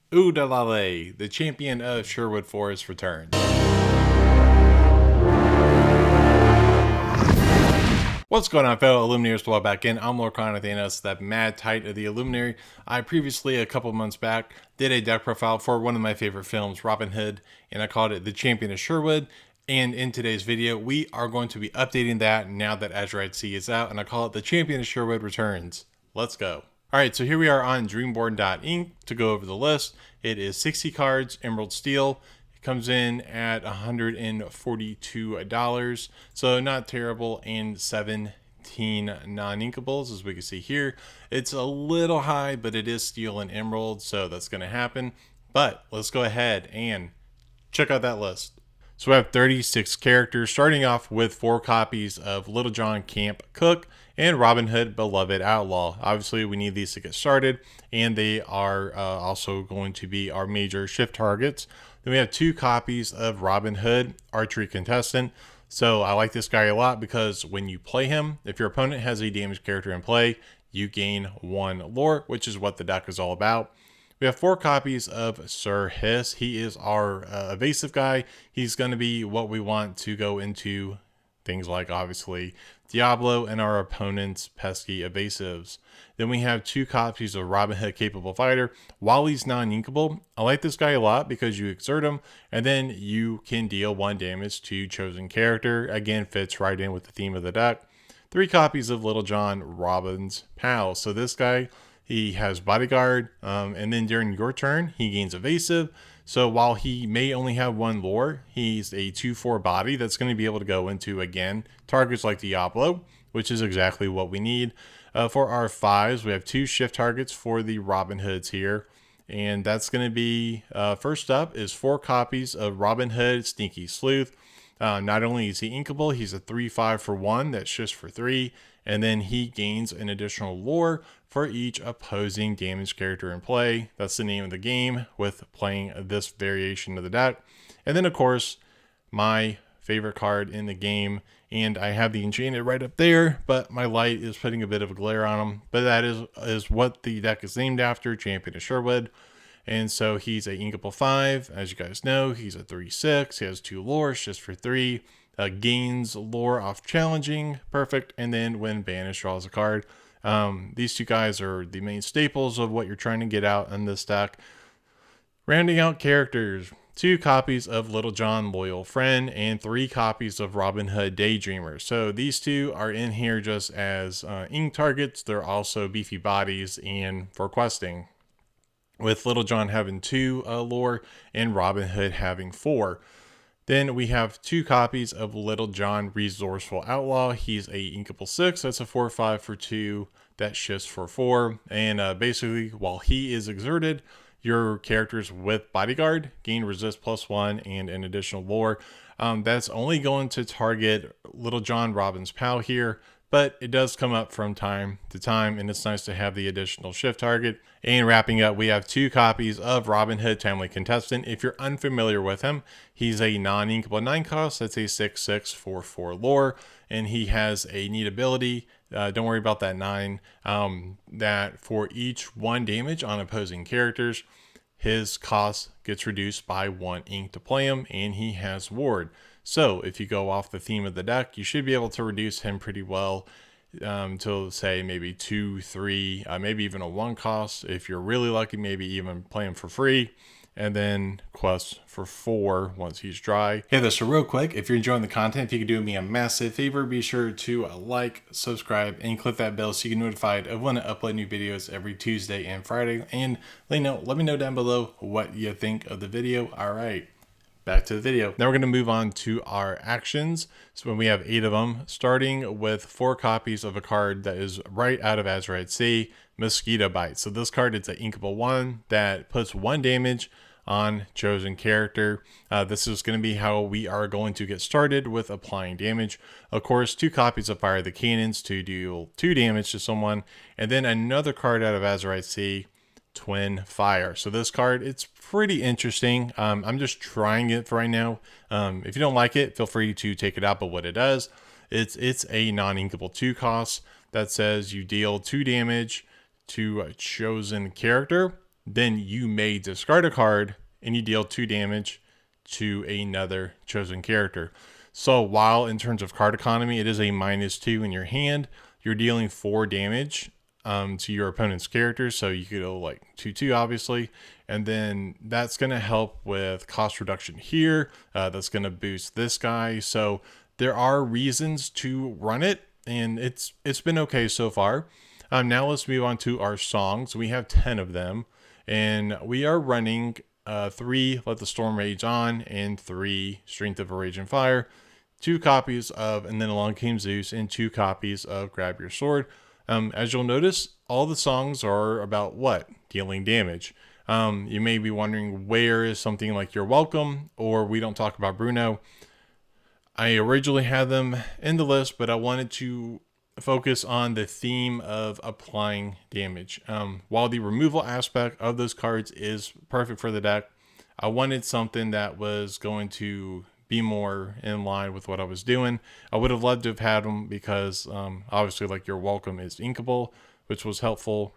Oodalale, the champion of Sherwood Forest returns. What's going on, fellow Illuminaries? Welcome back in. I'm Lorcana, Thanos, that mad tight of the Illuminary. I previously, a couple months back, did a deck profile for one of my favorite films, Robin Hood, and I called it The Champion of Sherwood. And in today's video, we are going to be updating that now that Azurite Sea is out, and I call it The Champion of Sherwood Returns. Let's go. Alright, so here we are on Dreamborn.ink to go over the list. It is 60 cards, Emerald Steel. It comes in at $142, so not terrible, and 17 non-inkables, as we can see here. It's a little high, but it is steel and emerald, so that's going to happen. But let's go ahead and check out that list. So we have 36 characters, starting off with 4 copies of Little John Camp Cook and Robin Hood Beloved Outlaw. Obviously, we need these to get started, and they are also going to be our major shift targets. Then we have 2 copies of Robin Hood Archery Contestant. So I like this guy a lot because when you play him, if your opponent has a damaged character in play, you gain 1 lore, which is what the deck is all about. We have 4 copies of Sir Hiss. He is our evasive guy. He's going to be what we want to go into things like, obviously, Diablo and our opponent's pesky evasives. Then we have 2 copies of Robin Hood Capable Fighter. While he's non-inkable, I like this guy a lot because you exert him, and then you can deal 1 damage to chosen character. Again, fits right in with the theme of the deck. 3 copies of Little John Robin's Pal. So this guy, he has bodyguard, and then during your turn, he gains evasive. So while he may only have 1 lore, he's a 2/4 body that's going to be able to go into, again, targets like Diablo, which is exactly what we need. For our 5s, we have 2 shift targets for the Robin Hoods here. And that's going to be, first up is 4 copies of Robin Hood Sneaky Sleuth. Not only is he inkable, he's a 3/5 for 1, that's just for 3. And then he gains an additional lore for each opposing damaged character in play. That's the name of the game with playing this variation of the deck. And then, of course, my favorite card in the game, and I have the Enchanted right up there, but my light is putting a bit of a glare on him. But that is what the deck is named after, Champion of Sherwood. And so he's a inkable 5. As you guys know, he's a 3/6. He has 2 lores just for 3. Gains lore off challenging, perfect, and then when banished, draws a card. These 2 guys are the main staples of what you're trying to get out in this deck. Rounding out characters, 2 copies of Little John Loyal Friend and 3 copies of Robin Hood Daydreamer. So these 2 are in here just as ink targets. They're also beefy bodies and for questing, with Little John having 2 lore and Robin Hood having 4. Then we have 2 copies of Little John Resourceful Outlaw. He's a inkable 6. That's a 4/5 for 2. That shifts for 4. And basically, while he is exerted, your characters with bodyguard gain resist +1 and an additional lore. That's only going to target Little John Robin's Pal here, but it does come up from time to time, and it's nice to have the additional shift target. And wrapping up, we have 2 copies of Robin Hood Timely Contestant. If you're unfamiliar with him, he's a non-inkable 9 cost. That's a 6/6 for 4 lore, and he has a neat ability. Don't worry about that 9. That for each 1 damage on opposing characters, his cost gets reduced by 1 ink to play him, and he has ward. So if you go off the theme of the deck, you should be able to reduce him pretty well to, say, maybe 2, 3, maybe even a 1 cost. If you're really lucky, maybe even play him for free, and then quest for 4 once he's dry. Hey there, so real quick, if you're enjoying the content, if you could do me a massive favor, be sure to like, subscribe, and click that bell so you get notified of when I upload new videos every Tuesday and Friday. And let me know down below what you think of the video. All right, back to the video. Now we're going to move on to our actions. So when we have 8 of them, starting with 4 copies of a card that is right out of Azurite Sea, Mosquito Bite. So this card, it's an inkable 1 that puts 1 damage on chosen character. This is going to be how we are going to get started with applying damage. Of course, 2 copies of Fire the Cannons to deal 2 damage to someone, and then another card out of Azurite Sea, Twin Fire. So this card, it's pretty interesting. I'm just trying it for right now. If you don't like it, feel free to take it out. But what it does, it's a non-inkable 2 cost that says you deal 2 damage to a chosen character. then you may discard a card and you deal 2 damage to another chosen character. So while in terms of card economy, it is a -2 in your hand, you're dealing 4 damage to your opponent's character. So you could go like 2/2, obviously. And then that's going to help with cost reduction here. That's going to boost this guy. So there are reasons to run it, and it's been okay so far. Now let's move on to our songs. We have 10 of them, and we are running 3 Let the Storm Rage On and 3 Strength of a Raging Fire, 2 copies of And Then Along Came Zeus, and 2 copies of Grab Your Sword. As you'll notice, all the songs are about what? Dealing damage. You may be wondering, where is something like You're Welcome or We Don't Talk About Bruno? I originally had them in the list, but I wanted to focus on the theme of applying damage. While the removal aspect of those cards is perfect for the deck, I wanted something that was going to be more in line with what I was doing. I would have loved to have had them because obviously like You're Welcome is inkable, which was helpful.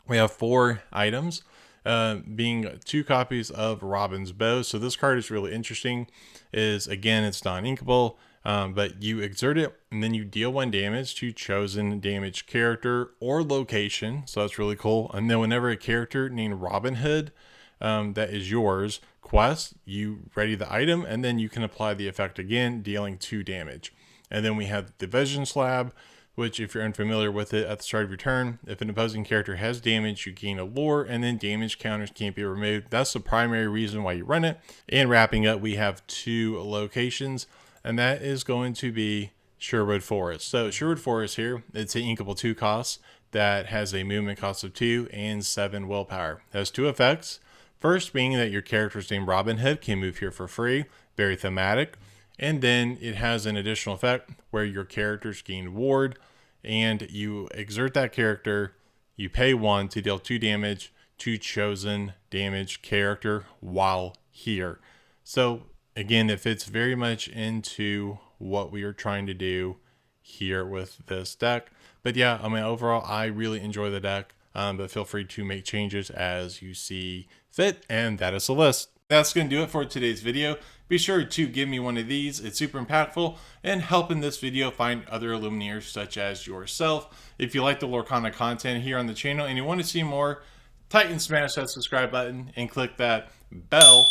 We have 4 items, being 2 copies of Robin's Bow. So this card is really interesting. Again, it's non-inkable, but you exert it and then you deal 1 damage to chosen damage character or location. So that's really cool. And then whenever a character named Robin Hood that is yours quest, you ready the item and then you can apply the effect again, dealing 2 damage. And then we have the Division Slab, which if you're unfamiliar with it, at the start of your turn, if an opposing character has damage, you gain a lore, and then damage counters can't be removed. That's the primary reason why you run it. And wrapping up, we have 2 locations, and that is going to be Sherwood Forest. So Sherwood Forest here, it's an inkable 2 cost that has a movement cost of 2 and 7 willpower. It has 2 effects. First being that your character's named Robin Hood can move here for free, very thematic. And then it has an additional effect where your characters gain ward, and you exert that character, you pay 1 to deal 2 damage to chosen damage character while here. So again, it fits very much into what we are trying to do here with this deck. But yeah, I mean, overall, I really enjoy the deck, but feel free to make changes as you see fit. And that is the list. That's going to do it for today's video. Be sure to give me one of these. It's super impactful and helping this video find other Illuminaires such as yourself. If you like the Lorcana content here on the channel and you want to see more, tighten smash that subscribe button and click that bell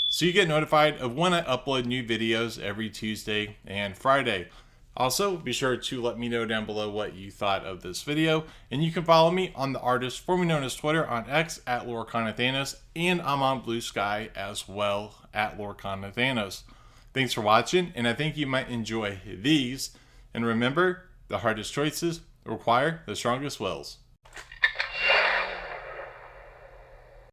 so you get notified of when I upload new videos every Tuesday and Friday. Also, be sure to let me know down below what you thought of this video, and you can follow me on the artist formerly known as Twitter on X at Lorcana Thanos, and I'm on Blue Sky as well at Lorcana Thanos. Thanks for watching, and I think you might enjoy these. And remember, the hardest choices require the strongest wills.